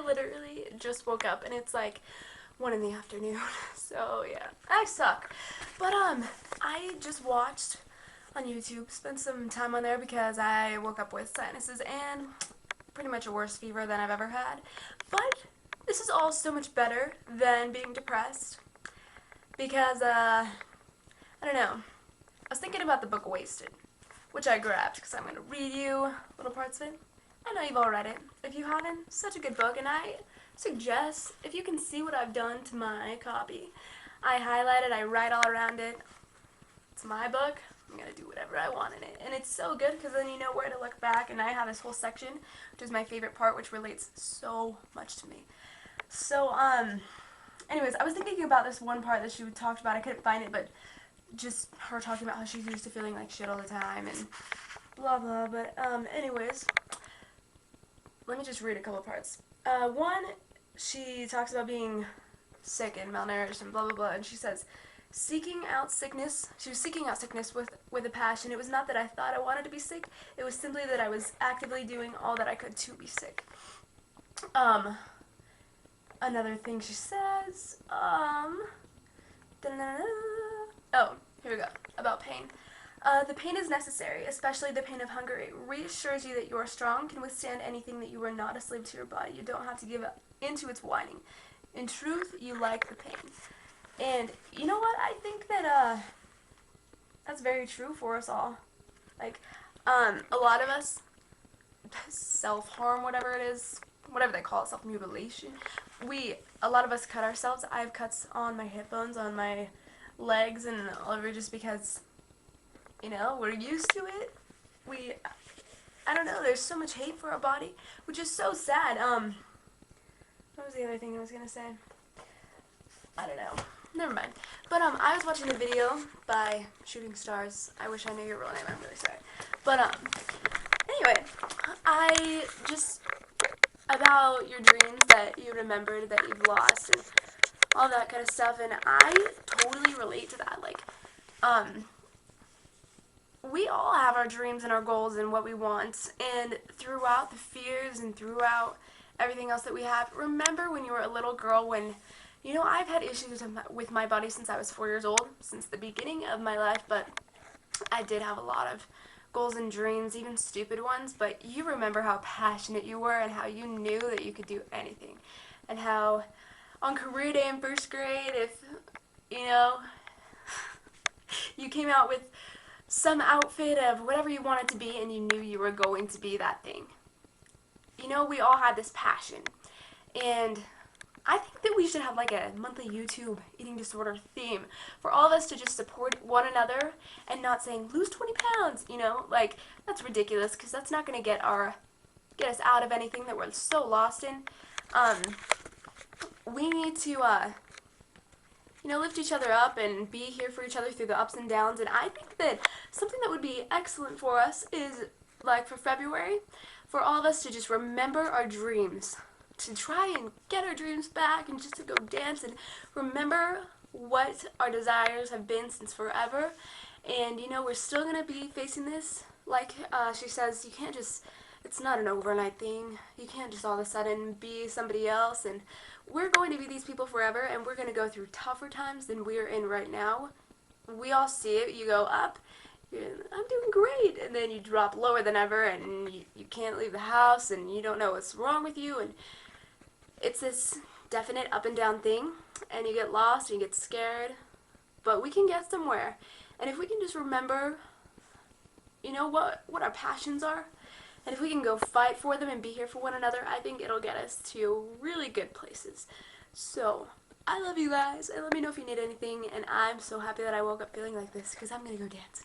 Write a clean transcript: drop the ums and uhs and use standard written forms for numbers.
literally just woke up and it's like 1 in the afternoon. So yeah, I suck. But I just watched on YouTube, spent some time on there because I woke up with sinuses and pretty much a worse fever than I've ever had. But this is all so much better than being depressed because I don't know. I was thinking about the book Wasted, which I grabbed because I'm going to read you little parts of it. I know you've all read it. If you haven't, such a good book, and I suggest, if you can see what I've done to my copy, I highlight it, I write all around it. It's my book. I'm going to do whatever I want in it. And it's so good because then you know where to look back, and I have this whole section, which is my favorite part, which relates so much to me. So, anyways, I was thinking about this one part that she talked about. I couldn't find it, but just her talking about how she's used to feeling like shit all the time and blah blah. But anyways, let me just read a couple parts. One, she talks about being sick and malnourished and blah blah blah, and she says, seeking out sickness. She was seeking out sickness with a passion. It was not that I thought I wanted to be sick. It was simply that I was actively doing all that I could to be sick. Another thing she says, oh, here we go, about pain. The pain is necessary, especially the pain of hunger. It reassures you that you are strong, can withstand anything, that you are not a slave to your body. You don't have to give into its whining. In truth, you like the pain. And you know what? I think that that's very true for us all. Like, a lot of us self-harm, whatever it is, whatever they call it, self-mutilation. A lot of us cut ourselves. I have cuts on my hip bones, on my legs, and all over just because, you know, we're used to it. I don't know, there's so much hate for our body, which is so sad. What was the other thing I was gonna say? I don't know. Never mind. But, I was watching a video by Shooting Stars. I wish I knew your real name, I'm really sorry. But, anyway, about your dreams that you remembered that you've lost and all that kind of stuff, and I totally relate to that. Like, we all have our dreams and our goals and what we want, and throughout the fears and throughout everything else that we have, remember when you were a little girl when, you know, I've had issues with my body since I was 4 years old, since the beginning of my life, but I did have a lot of goals and dreams, even stupid ones, but you remember how passionate you were and how you knew that you could do anything, and how on career day in first grade, if, you know, you came out with some outfit of whatever you wanted to be and you knew you were going to be that thing. You know, we all had this passion, and I think that we should have like a monthly YouTube eating disorder theme for all of us to just support one another and not saying, lose 20 pounds, you know, like, that's ridiculous, because that's not going to get us out of anything that we're so lost in. We need to, you know, lift each other up and be here for each other through the ups and downs, and I think that something that would be excellent for us is, like, for February, for all of us to just remember our dreams, to try and get our dreams back and just to go dance and remember what our desires have been since forever. And, you know, we're still going to be facing this. Like she says, you can't just, it's not an overnight thing. You can't just all of a sudden be somebody else. And we're going to be these people forever, and we're going to go through tougher times than we're in right now. We all see it. You go up, I'm doing great, and then you drop lower than ever, and you can't leave the house, and you don't know what's wrong with you, and it's this definite up and down thing, and you get lost and you get scared, but we can get somewhere. And if we can just remember, you know, what our passions are, and if we can go fight for them and be here for one another, I think it'll get us to really good places. So, I love you guys, and let me know if you need anything, and I'm so happy that I woke up feeling like this, because I'm gonna go dance.